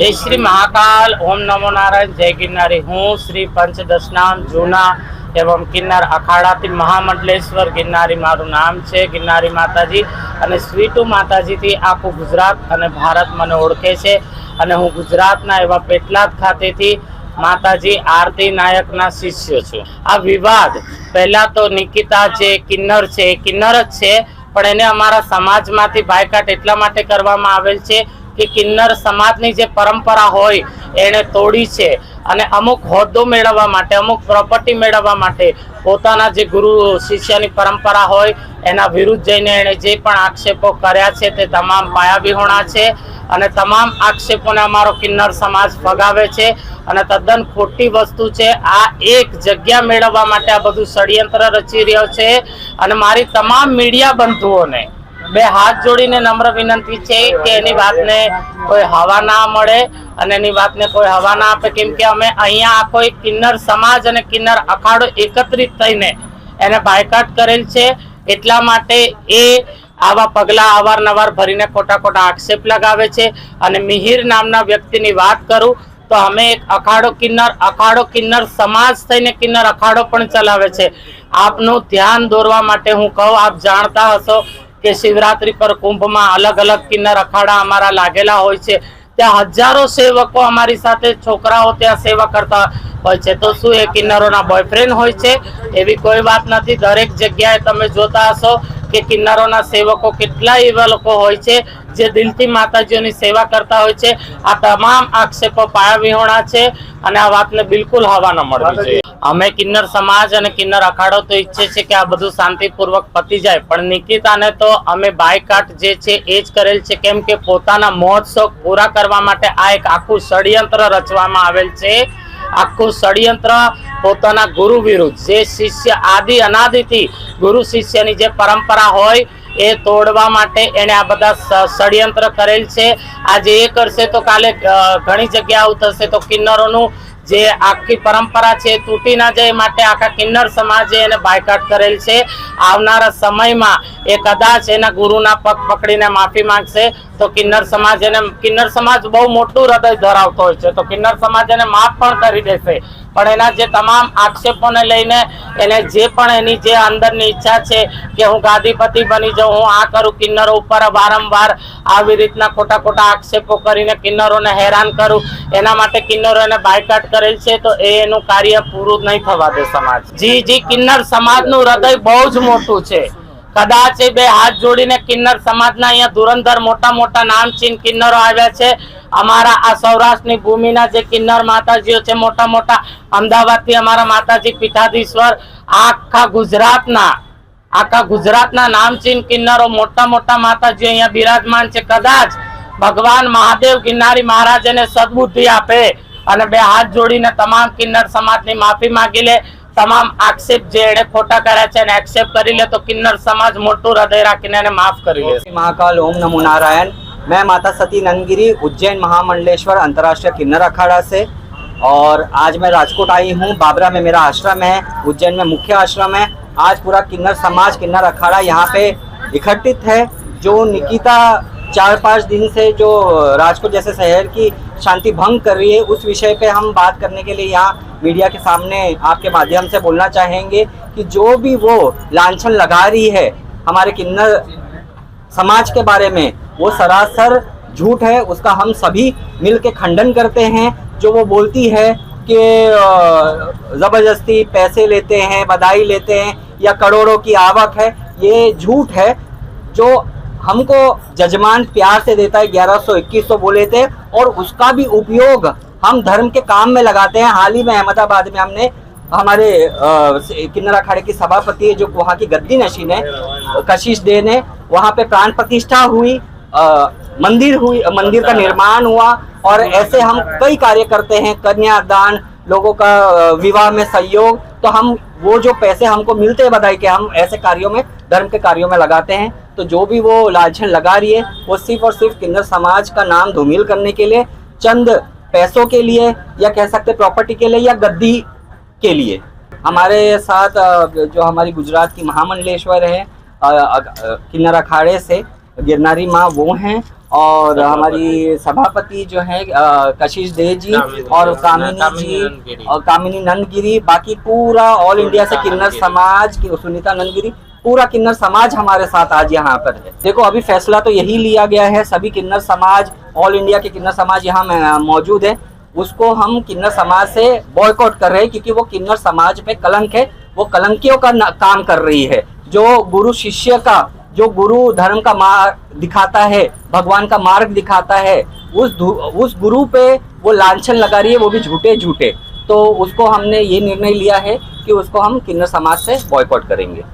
जय श्री महाकाल, ओम नमो नारायण, जय गिरनारी। हूँ श्री पंचदशनाम जूना एवं किन्नर अखाड़ा महामंडलेश्वर गिरनारी मारू नाम है। गिरनारी माताजी अने स्वीटू माताजी थी आखू गुजरात अने भारत मने ओळखे छे। अने हूँ गुजरातना एवा पेटलाद खाते थी माताजी आरती नायक ना शिष्य छूं। आ विवाद पहला तो निकिता जे किन्नर छे किन्नर ज छे, पण एने अमारा समाजमांथी बायकाट एटला माटे करवामां आवेल छे कि किन्नर समाजनी जे परंपरा होय एने तोड़ी छे अने अमुक होद्दो मेळववा माटे, अमुक प्रोपर्टी मेळववा माटे पोताना जे गुरु शिष्यनी परंपरा होय एना विरुद्ध जईने एणे जे पण आक्षेपो कर्या छे ते तमाम पायाविहोणा छे अने तमाम आक्षेपोने अमारो किन्नर समाज फगावे छे अने तद्दन खोटी वस्तु छे। आ एक जग्या मेळववा माटे आ बधुं षड्यंत्र रची रह्यो छे अने मारी तमाम मीडिया बंधुओने बे हाथ जोड़ीने नम्र विनंती छे कि एनी वातने कोई हवा ना मळे अने एनी वातने कोई हवा ना आपे, केम के अमे अहींया आखो एक किन्नर समाज अने किन्नर अखाड़ो एकत्रित थईने एने बायकाट करेल छे। एटला माटे ए आवा पगला अवारनवार भरीने खोटा खोटा आक्षेप लगावे छे। अने मिहिर नामना व्यक्तिनी वात करूं तो अमे एक अखाड़ो किन्नर समाज थईने किन्नर अखाड़ो पण चलावे छे। आपनुं ध्यान दोरवा माटे हूँ कहूं, आप जाणता हशो कि शिवरात्रि पर कुंभ में अलग अलग किन्नर अखाड़ा अमारा लागेला होय छे। त्या हजारों सेवको अमारी साथे छोकराओ त्या सेवा करता होय छे। तो शुं ए किन्नरोना बॉयफ्रेंड होय छे? एवी कोई बात नथी। दरेक जग्याए तमे जोता हशो कि किन्नरोना सेवको केटला एवा लोको होय छे जे दिलथी माताजीओनी सेवा करता होय छे। आ तमाम आक्षेपो पायाविहोणा छे अने आ वातने बिलकुल हवा न मळवी जोईए। अमे किन्नर समाज अने किन्नर अखाड़ो तो इच्छे छे कि आ बधुं शांतिपूर्वक पती जाए, पण निकिताने तो अमे बायकाट जे छे एज करेल छे, केम के पोताना महोत्सव पूरा करवा माटे आ एक आखुं षड्यंत्र रचवामां आवेल छे। आखुं षड्यंत्र पोताना गुरु विरुद्ध जे शिष्य आदि अनादिथी गुरु शिष्यनी जे परंपरा होय ए तोड़वा माटे एने आ बधा षड्यंत्र करेल छे। आज ए करशे तो काले घणी जग्या आવું थशे तो किन्नरोनुं जे आखी परंपरा छे तूटी ना जाए माटे आखा किन्नर समाजे एने बायकाट करेल छे। आवनारा समयमां ए कदाच एना गुरुना पग पकड़ीने माफी मांगशे तो किन्नर समाज बहु मोटुं हृदय धरावतो होय छे तो किन्नर समाज एने माफ पण करी देशे। पण एना जे तमाम आक्षेपोने लईने एने जे पण एनी जे अंदरनी इच्छा छे कि हूँ गादीपति बनी जाऊं, हूँ आ करूं, किन्नरो उपर वारंवार आवी रीतना खोटा खोटा आक्षेपो करीने किन्नरोने हैरान करूं, एना माटे किन्नरो एने बायकाट करेल छे तो एनुं कार्य पूरुं नहीं थवा दे समाज। जी किन्नर समाजनुं हृदय बहु ज मोटुं छे। कदाच बे हाथ जोड़ीने किन्नर समाजना अहींया धुरंधर मोटा मोटा नामचीन किन्नरो आव्या छे। अमारा आ सौराष्ट्रनी भूमिना जे किन्नर माताजीओ छे मोटा मोटा, अमदावादथी अमारा माताजी पीठाधीश्वर, आखा गुजरातना नामचीन किन्नरो मोटा मोटा माताजीओ अहींया बिराजमान छे। कदाच भगवान महादेव गिरनारी महाराज ने सद्बुद्धि आपे अने बे हाथ जोड़ीने तमाम किन्नर समाजनी माफी मांगी ले, तमाम आक्षेप जे एणे खोटा कर्या छे एने एक्सेप्ट करी ले तो किन्नर समाज मोटुं हृदय राखीने एने माफ करी ले। महाकाल, ओम नमो नारायण। मैं माता सती नंदगिरी उज्जैन महामंडलेश्वर अंतर्राष्ट्रीय किन्नर अखाड़ा से, और आज मैं राजकोट आई हूँ। बाबरा में मेरा आश्रम है, उज्जैन में मुख्य आश्रम है। आज पूरा किन्नर समाज किन्नर अखाड़ा यहाँ पे इकट्ठित है। जो निकिता 4-5 दिन से जो राजकोट जैसे शहर की शांति भंग कर रही है, उस विषय पे हम बात करने के लिए यहाँ मीडिया के सामने आपके माध्यम से बोलना चाहेंगे कि जो भी वो लांछन लगा रही है हमारे किन्नर समाज के बारे में, वो सरासर झूठ है। उसका हम सभी मिल के खंडन करते हैं। जो वो बोलती है कि ज़बरदस्ती पैसे लेते हैं, बधाई लेते हैं या करोड़ों की आवक है, ये झूठ है। जो हमको जजमान प्यार से देता है, 1100-2100 बोले थे, और उसका भी उपयोग हम धर्म के काम में लगाते हैं। हाल ही में अहमदाबाद में हमने हमारे किन्नर अखाड़े की सभापति है जो वहाँ की गद्दी नशीन है, कशिश दे ने, वहाँ पे प्राण प्रतिष्ठा हुई, मंदिर का निर्माण हुआ, और ऐसे हम कई कार्य करते हैं, कन्यादान, लोगों का विवाह में सहयोग। तो हम वो जो पैसे हमको मिलते हैं बधाई के, हम ऐसे कार्यों में, धर्म के कार्यों में लगाते हैं। तो जो भी वो लांछन लगा रही है वो सिर्फ और सिर्फ किन्नर समाज का नाम धूमिल करने के लिए, चंद पैसों के लिए, या कह सकते प्रॉपर्टी के लिए, या गद्दी के लिए। हमारे साथ जो हमारी गुजरात की महामंडलेश्वर है किन्नर अखाड़े से गिरनारी माँ वो हैं, और हमारी सभापति जो है कशिश दे जी और कामिनी जी और कामिनी नंदगिरी, बाकी पूरा ऑल इंडिया से किन्नर समाज की सुनीता नंदगिरी, पूरा किन्नर समाज हमारे साथ आज यहाँ पर है। देखो अभी फैसला तो यही लिया गया है, सभी किन्नर समाज, ऑल इंडिया के किन्नर समाज यहाँ मौजूद है, उसको हम किन्नर समाज से बॉयकॉट कर रहे हैं क्योंकि वो किन्नर समाज पे कलंक है, वो कलंकियों का काम कर रही है। जो गुरु शिष्य का, जो गुरु धर्म का मार्ग दिखाता है, भगवान का मार्ग दिखाता है, उस गुरु पे वो लांछन लगा रही है, वो भी झूठे झूठे। तो उसको हमने ये निर्णय लिया है कि उसको हम किन्नर समाज से बॉयकॉट करेंगे।